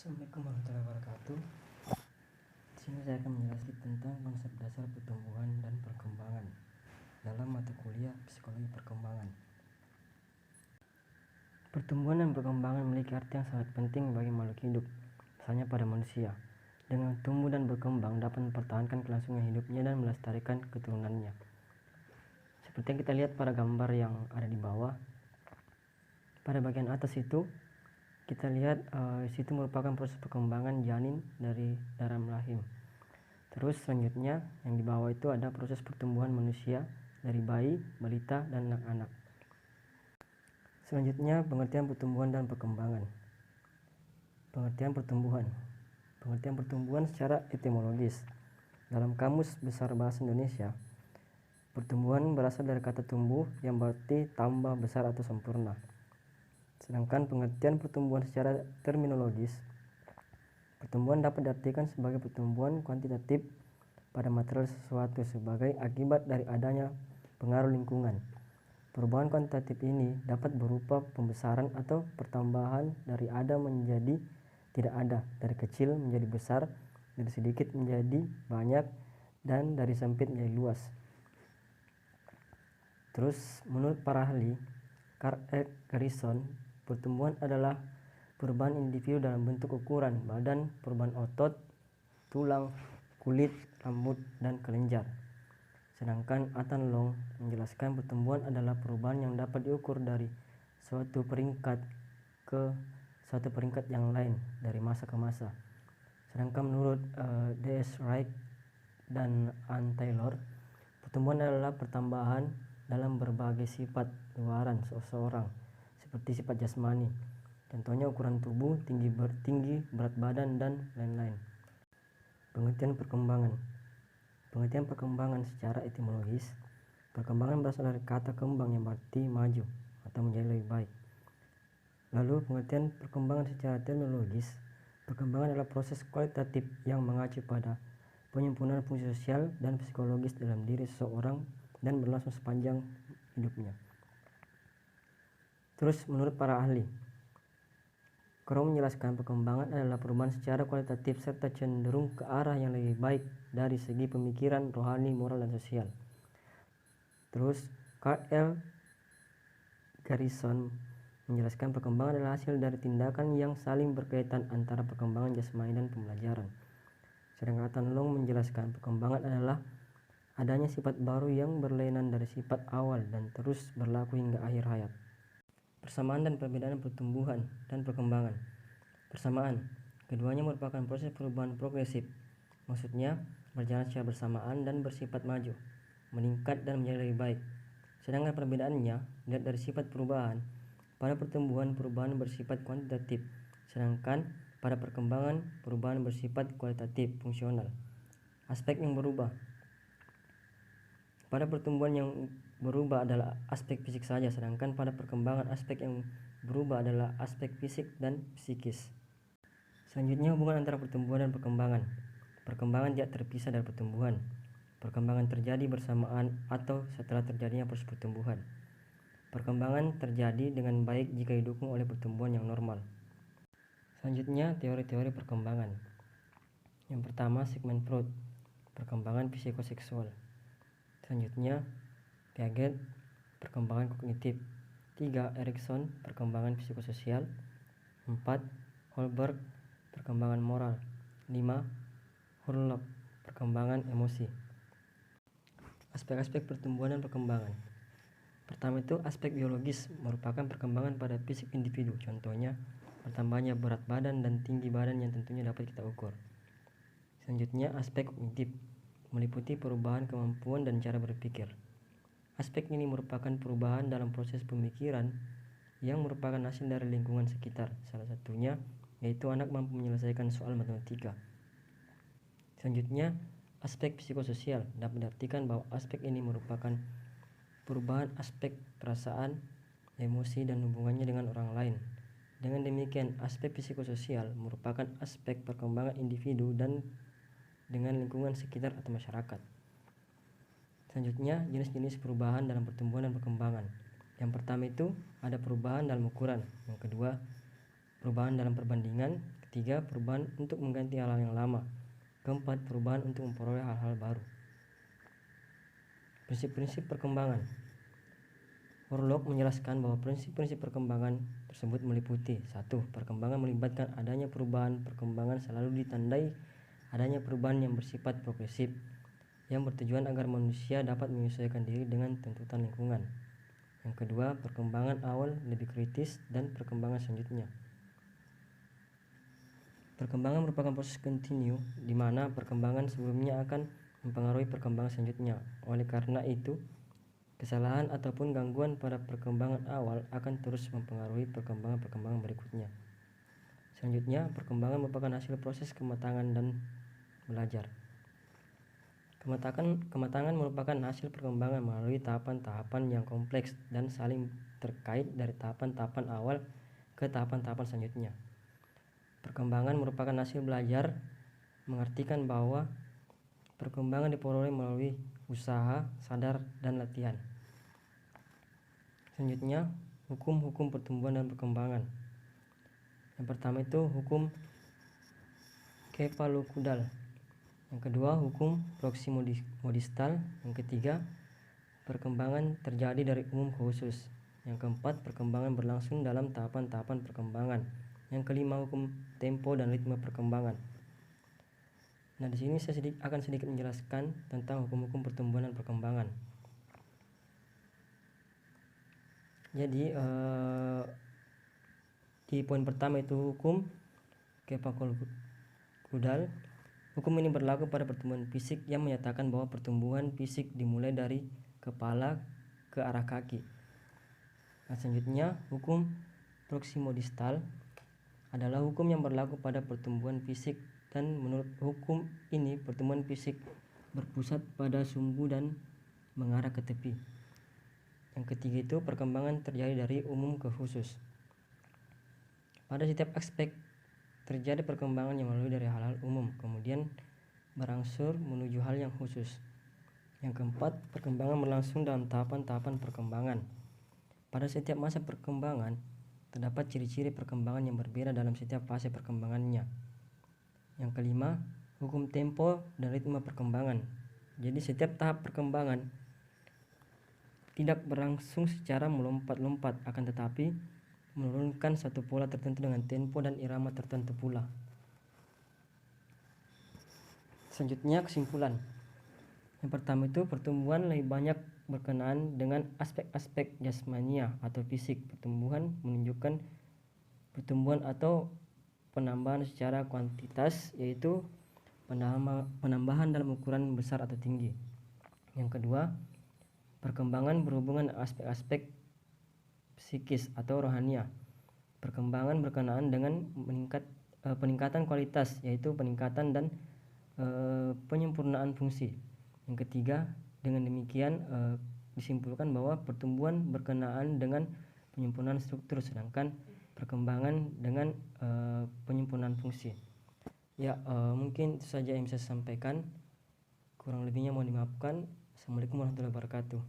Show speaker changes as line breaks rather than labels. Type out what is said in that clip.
Assalamualaikum warahmatullahi wabarakatuh. Di sini saya akan menjelaskan tentang konsep dasar pertumbuhan dan perkembangan dalam mata kuliah psikologi perkembangan. Pertumbuhan dan perkembangan memiliki arti yang sangat penting bagi makhluk hidup, misalnya pada manusia. Dengan tumbuh dan berkembang dapat mempertahankan kelangsungan hidupnya dan melestarikan keturunannya. Seperti yang kita lihat pada gambar yang ada di bawah. Pada bagian atas itu kita lihat situ merupakan proses perkembangan janin dari dalam rahim. Terus selanjutnya yang di bawah itu ada proses pertumbuhan manusia dari bayi, balita, dan anak-anak. Selanjutnya pengertian pertumbuhan dan perkembangan. Pengertian pertumbuhan. Pengertian pertumbuhan secara etimologis. Dalam Kamus Besar Bahasa Indonesia, pertumbuhan berasal dari kata tumbuh yang berarti tambah, besar, atau sempurna. Sedangkan pengertian pertumbuhan secara terminologis, pertumbuhan dapat diartikan sebagai pertumbuhan kuantitatif pada material sesuatu sebagai akibat dari adanya pengaruh lingkungan. Perubahan kuantitatif ini dapat berupa pembesaran atau pertambahan dari ada menjadi tidak ada, dari kecil menjadi besar, dari sedikit menjadi banyak, dan dari sempit menjadi luas. Terus menurut para ahli, Carl F. Garrison, pertumbuhan adalah perubahan individu dalam bentuk ukuran badan, perubahan otot, tulang, kulit, rambut, dan kelenjar. Sedangkan Athan Long menjelaskan pertumbuhan adalah perubahan yang dapat diukur dari suatu peringkat ke suatu peringkat yang lain dari masa ke masa. Sedangkan menurut D.S. Wright dan Ann Taylor, pertumbuhan adalah pertambahan dalam berbagai sifat luaran seseorang, seperti sifat jasmani, contohnya ukuran tubuh, tinggi, berat badan, dan lain-lain. Pengertian perkembangan. Pengertian perkembangan secara etimologis, perkembangan berasal dari kata kembang yang berarti maju atau menjadi lebih baik. Lalu pengertian perkembangan secara terminologis, perkembangan adalah proses kualitatif yang mengacu pada penyempurnaan fungsi sosial dan psikologis dalam diri seseorang dan berlangsung sepanjang hidupnya. Terus menurut para ahli, Crow menjelaskan perkembangan adalah perubahan secara kualitatif serta cenderung ke arah yang lebih baik dari segi pemikiran, rohani, moral, dan sosial. Terus Carl L. Garrison menjelaskan perkembangan adalah hasil dari tindakan yang saling berkaitan antara perkembangan jasmani dan pembelajaran. Sedangkan Athan Long menjelaskan perkembangan adalah adanya sifat baru yang berlainan dari sifat awal dan terus berlaku hingga akhir hayat. Persamaan dan perbedaan pertumbuhan dan perkembangan. Persamaan, keduanya merupakan proses perubahan progresif, maksudnya berjalan secara bersamaan dan bersifat maju, meningkat dan menjadi lebih baik. Sedangkan perbedaannya dilihat dari sifat perubahan. Pada pertumbuhan, perubahan bersifat kuantitatif, sedangkan pada perkembangan, perubahan bersifat kualitatif fungsional. Aspek yang berubah. Pada pertumbuhan yang berubah adalah aspek fisik saja, sedangkan pada perkembangan aspek yang berubah adalah aspek fisik dan psikis. Selanjutnya hubungan antara pertumbuhan dan perkembangan. Perkembangan tidak terpisah dari pertumbuhan. Perkembangan terjadi bersamaan atau setelah terjadinya proses pertumbuhan. Perkembangan terjadi dengan baik jika didukung oleh pertumbuhan yang normal. Selanjutnya teori-teori perkembangan. Yang pertama Sigmund Freud, perkembangan psikoseksual. Selanjutnya Piaget, perkembangan kognitif. 3. Erikson, perkembangan psikososial. 4. Holberg, perkembangan moral. 5. Hurlock, perkembangan emosi. Aspek-aspek pertumbuhan dan perkembangan. Pertama itu aspek biologis, merupakan perkembangan pada fisik individu, contohnya bertambahnya berat badan dan tinggi badan yang tentunya dapat kita ukur. Selanjutnya aspek kognitif, meliputi perubahan kemampuan dan cara berpikir. Aspek ini merupakan perubahan dalam proses pemikiran yang merupakan hasil dari lingkungan sekitar, salah satunya yaitu anak mampu menyelesaikan soal matematika. Selanjutnya aspek psikososial, dapat diartikan bahwa aspek ini merupakan perubahan aspek perasaan, emosi, dan hubungannya dengan orang lain. Dengan demikian, aspek psikososial merupakan aspek perkembangan individu dan dengan lingkungan sekitar atau masyarakat. Selanjutnya, jenis-jenis perubahan dalam pertumbuhan dan perkembangan. Yang pertama itu ada perubahan dalam ukuran. Yang kedua, perubahan dalam perbandingan. ketiga, perubahan untuk mengganti hal-hal yang lama. Keempat, perubahan untuk memperoleh hal-hal baru. Prinsip-prinsip perkembangan. Orlok menjelaskan bahwa prinsip-prinsip perkembangan tersebut meliputi 1. Perkembangan melibatkan adanya perubahan. Perkembangan selalu ditandai adanya perubahan yang bersifat progresif yang bertujuan agar manusia dapat menyesuaikan diri dengan tuntutan lingkungan. Yang kedua, perkembangan awal lebih kritis dan perkembangan selanjutnya. Perkembangan merupakan proses kontinu di mana perkembangan sebelumnya akan mempengaruhi perkembangan selanjutnya. Oleh karena itu, kesalahan ataupun gangguan pada perkembangan awal akan terus mempengaruhi perkembangan berikutnya. Selanjutnya, perkembangan merupakan hasil proses kematangan dan belajar. Kematangan merupakan hasil perkembangan melalui tahapan-tahapan yang kompleks dan saling terkait dari tahapan-tahapan awal ke tahapan-tahapan selanjutnya. Perkembangan merupakan hasil belajar, mengartikan bahwa perkembangan diperoleh melalui usaha, sadar, dan latihan. Selanjutnya, hukum-hukum pertumbuhan dan perkembangan. Yang pertama itu hukum Kephalokudal. Yang kedua, hukum Proximodistal. Yang ketiga, perkembangan terjadi dari umum ke khusus. Yang keempat, perkembangan berlangsung dalam tahapan-tahapan perkembangan. Yang kelima, hukum tempo dan ritme perkembangan. Nah, di sini saya akan sedikit menjelaskan tentang hukum-hukum pertumbuhan dan perkembangan. Jadi di poin pertama itu hukum Kephalokudal. Hukum ini berlaku pada pertumbuhan fisik yang menyatakan bahwa pertumbuhan fisik dimulai dari kepala ke arah kaki. Nah, selanjutnya, hukum Proximodistal adalah hukum yang berlaku pada pertumbuhan fisik, dan menurut hukum ini pertumbuhan fisik berpusat pada sumbu dan mengarah ke tepi. Yang ketiga itu perkembangan terjadi dari umum ke khusus. Pada setiap aspek terjadi perkembangan yang melalui dari hal-hal umum, kemudian berangsur menuju hal yang khusus. Yang keempat, perkembangan berlangsung dalam tahapan-tahapan perkembangan. Pada setiap masa perkembangan, terdapat ciri-ciri perkembangan yang berbeda dalam setiap fase perkembangannya. Yang kelima, hukum tempo dan ritme perkembangan. Jadi setiap tahap perkembangan tidak berlangsung secara melompat-lompat, akan tetapi menurunkan satu pola tertentu dengan tempo dan irama tertentu pula. Selanjutnya, kesimpulan. Yang pertama itu pertumbuhan lebih banyak berkenaan dengan aspek-aspek jasmania atau fisik. Pertumbuhan menunjukkan pertumbuhan atau penambahan secara kuantitas, yaitu penambahan dalam ukuran besar atau tinggi. Yang kedua, perkembangan berhubungan aspek-aspek psikis atau rohania. Perkembangan berkenaan dengan peningkatan kualitas, yaitu peningkatan dan penyempurnaan fungsi. Yang ketiga, dengan demikian disimpulkan bahwa pertumbuhan berkenaan dengan penyempurnaan struktur, sedangkan perkembangan dengan penyempurnaan fungsi. Ya, mungkin itu saja yang bisa saya sampaikan. Kurang lebihnya mohon dimaafkan. Assalamualaikum warahmatullahi wabarakatuh.